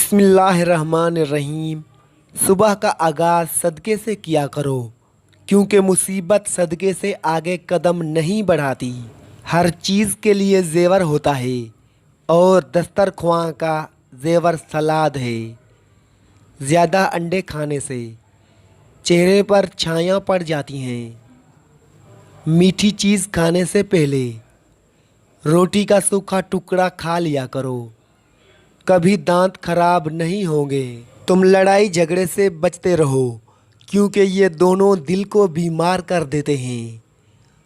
बिस्मिल्लाहिर्रहमानिर्रहीम। सुबह का आगाज़ सदक़े से किया करो, क्योंकि मुसीबत सदक़े से आगे कदम नहीं बढ़ाती। हर चीज़ के लिए ज़ेवर होता है और दस्तरख्वां का ज़ेवर सलाद है। ज़्यादा अंडे खाने से चेहरे पर छायाँ पड़ जाती हैं। मीठी चीज़ खाने से पहले रोटी का सूखा टुकड़ा खा लिया करो, कभी दांत खराब नहीं होंगे। तुम लड़ाई झगड़े से बचते रहो, क्योंकि ये दोनों दिल को बीमार कर देते हैं।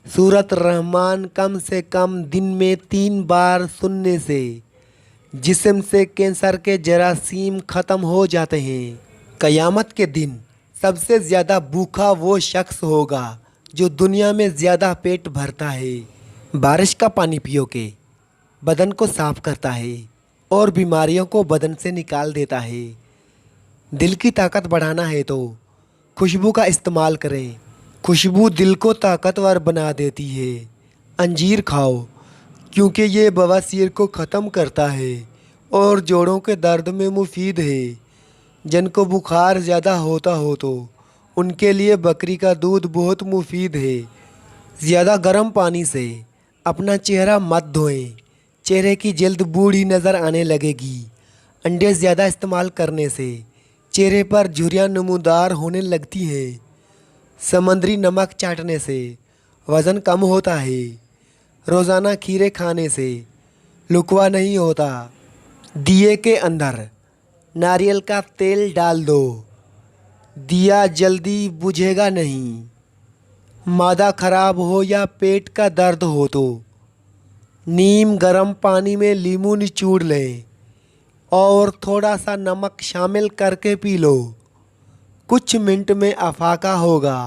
सूरत रहमान कम से कम दिन में 3 बार सुनने से जिस्म से कैंसर के जरासीम ख़त्म हो जाते हैं। क़यामत के दिन सबसे ज़्यादा भूखा वो शख्स होगा जो दुनिया में ज़्यादा पेट भरता है। बारिश का पानी पियो के बदन को साफ़ करता है और बीमारियों को बदन से निकाल देता है। दिल की ताकत बढ़ाना है तो खुशबू का इस्तेमाल करें। खुशबू दिल को ताकतवर बना देती है। अंजीर खाओ, क्योंकि ये बवासीर को ख़त्म करता है और जोड़ों के दर्द में मुफीद है। जिनको बुखार ज़्यादा होता हो तो उनके लिए बकरी का दूध बहुत मुफीद है। ज़्यादा गर्म पानी से अपना चेहरा मत धोएं, चेहरे की जल्द बूढ़ी नज़र आने लगेगी। अंडे ज़्यादा इस्तेमाल करने से चेहरे पर झुर्रियाँ नमूदार होने लगती हैं। समुद्री नमक चाटने से वज़न कम होता है। रोज़ाना खीरे खाने से लुकवा नहीं होता। दिए के अंदर नारियल का तेल डाल दो, दिया जल्दी बुझेगा नहीं। मादा खराब हो या पेट का दर्द हो तो नीम गर्म पानी में लीमू निचोड़ लें और थोड़ा सा नमक शामिल करके पी लो। कुछ मिनट में अफाका होगा।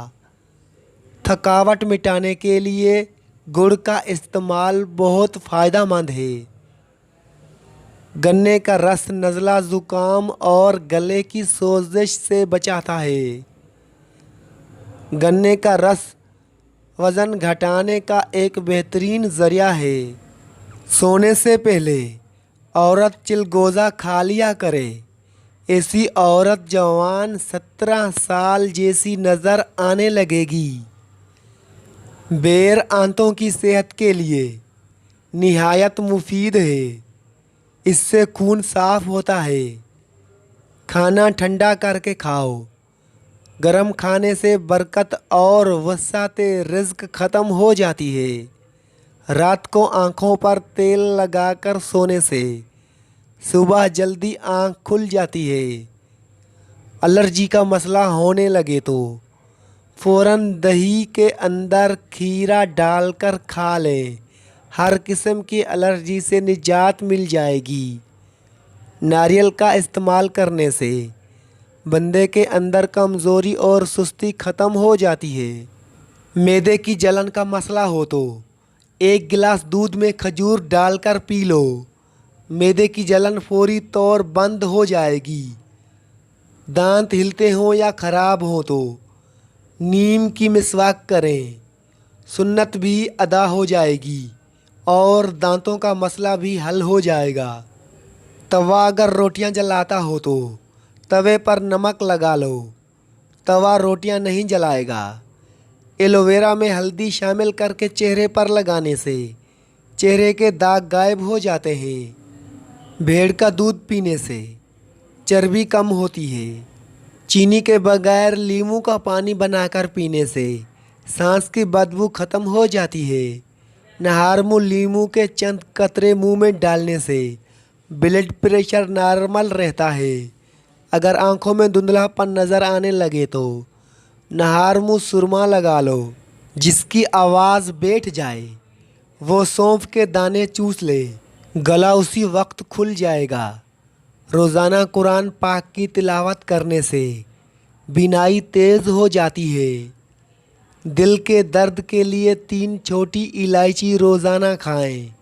थकावट मिटाने के लिए गुड़ का इस्तेमाल बहुत फ़ायदेमंद है। गन्ने का रस नज़ला ज़ुकाम और गले की सोजिश से बचाता है। गन्ने का रस वज़न घटाने का एक बेहतरीन ज़रिया है। सोने से पहले औरत चिलगोज़ा खा लिया करे। ऐसी औरत जवान 17 साल जैसी नज़र आने लगेगी। बेर आंतों की सेहत के लिए निहायत मुफीद है। इससे खून साफ़ होता है। खाना ठंडा करके खाओ। गरम खाने से बरकत और वसाते रिज़्क ख़त्म हो जाती है। रात को आँखों पर तेल लगाकर सोने से सुबह जल्दी आँख खुल जाती है। एलर्जी का मसला होने लगे तो फ़ौरन दही के अंदर खीरा डालकर खा लें। हर किस्म की एलर्जी से निजात मिल जाएगी। नारियल का इस्तेमाल करने से बंदे के अंदर कमज़ोरी और सुस्ती ख़त्म हो जाती है। मैदे की जलन का मसला हो तो 1 गिलास दूध में खजूर डालकर पी लो। मैदे की जलन फौरी तौर बंद हो जाएगी। दांत हिलते हों या ख़राब हों तो नीम की मिसवाक करें। सुन्नत भी अदा हो जाएगी और दांतों का मसला भी हल हो जाएगा। तवा अगर रोटियां जलाता हो तो तवे पर नमक लगा लो। तवा रोटियां नहीं जलाएगा। एलोवेरा में हल्दी शामिल करके चेहरे पर लगाने से चेहरे के दाग गायब हो जाते हैं। भेड़ का दूध पीने से चर्बी कम होती है। चीनी के बगैर लीमू का पानी बनाकर पीने से सांस की बदबू ख़त्म हो जाती है। नहारमू लीमू के चंद कतरे मुंह में डालने से ब्लड प्रेशर नॉर्मल रहता है। अगर आंखों में धुंधलापन नज़र आने लगे तो नहारमू सुरमा लगा लो। जिसकी आवाज़ बैठ जाए वो सौंफ के दाने चूस ले, गला उसी वक्त खुल जाएगा। रोज़ाना कुरान पाक की तिलावत करने से बीनाई तेज़ हो जाती है। दिल के दर्द के लिए 3 छोटी इलायची रोज़ाना खाएं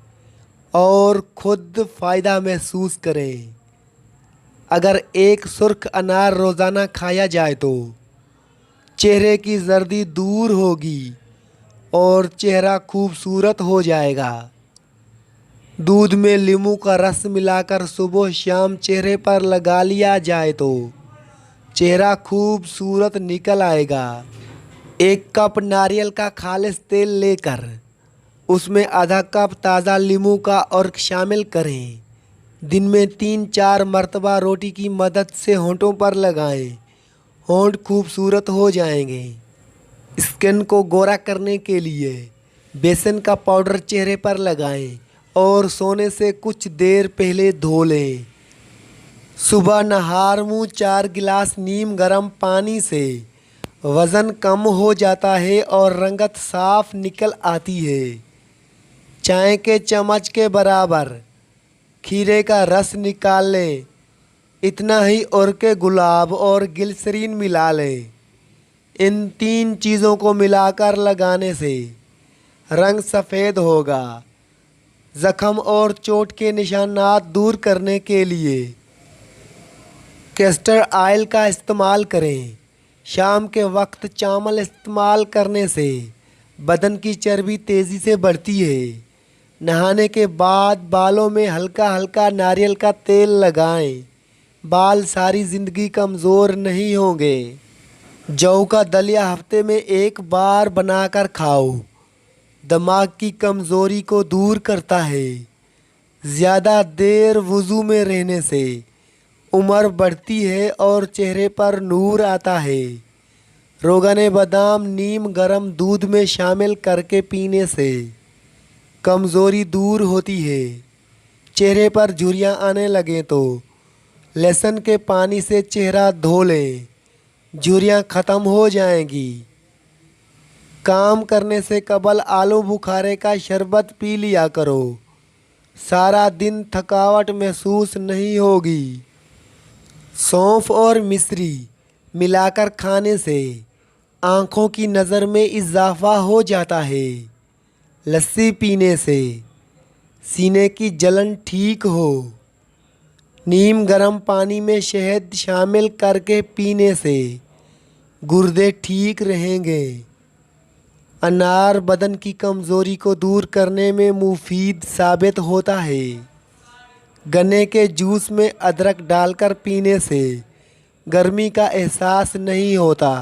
और खुद फ़ायदा महसूस करें। अगर एक सुर्ख अनार रोज़ाना खाया जाए तो चेहरे की जर्दी दूर होगी और चेहरा खूबसूरत हो जाएगा। दूध में नींबू का रस मिलाकर सुबह शाम चेहरे पर लगा लिया जाए तो चेहरा खूबसूरत निकल आएगा। 1 कप नारियल का खालिश तेल लेकर उसमें आधा कप ताज़ा नींबू का अर्क शामिल करें। दिन में 3-4 मरतबा रोटी की मदद से होंठों पर लगाएं। होंठ खूबसूरत हो जाएंगे। स्किन को गोरा करने के लिए बेसन का पाउडर चेहरे पर लगाएं और सोने से कुछ देर पहले धो लें। सुबह नहार मुँह 4 गिलास नीम गर्म पानी से वज़न कम हो जाता है और रंगत साफ निकल आती है। चाय के चम्मच के बराबर खीरे का रस निकाल लें। इतना ही और के गुलाब और ग्लिसरीन मिला लें। इन 3 चीज़ों को मिलाकर लगाने से रंग सफ़ेद होगा। ज़ख्म और चोट के निशानात दूर करने के लिए कैस्टर ऑयल का इस्तेमाल करें। शाम के वक्त चावल इस्तेमाल करने से बदन की चर्बी तेज़ी से बढ़ती है। नहाने के बाद बालों में हल्का हल्का नारियल का तेल लगाएं। बाल सारी ज़िंदगी कमज़ोर नहीं होंगे। जौ का दलिया हफ्ते में 1 बार बनाकर खाओ। दिमाग की कमज़ोरी को दूर करता है। ज़्यादा देर वुज़ू में रहने से उम्र बढ़ती है और चेहरे पर नूर आता है। रोगन बादाम नीम गर्म दूध में शामिल करके पीने से कमज़ोरी दूर होती है। चेहरे पर झुर्रियाँ आने लगें तो लहसुन के पानी से चेहरा धो लें। झुर्रियाँ ख़त्म हो जाएंगी। काम करने से कबल आलू बुखारे का शरबत पी लिया करो। सारा दिन थकावट महसूस नहीं होगी। सौंफ और मिश्री मिलाकर खाने से आँखों की नज़र में इजाफा हो जाता है। लस्सी पीने से सीने की जलन ठीक हो। नीम गर्म पानी में शहद शामिल करके पीने से गुर्दे ठीक रहेंगे। अनार बदन की कमज़ोरी को दूर करने में मुफीद साबित होता है। गन्ने के जूस में अदरक डालकर पीने से गर्मी का एहसास नहीं होता।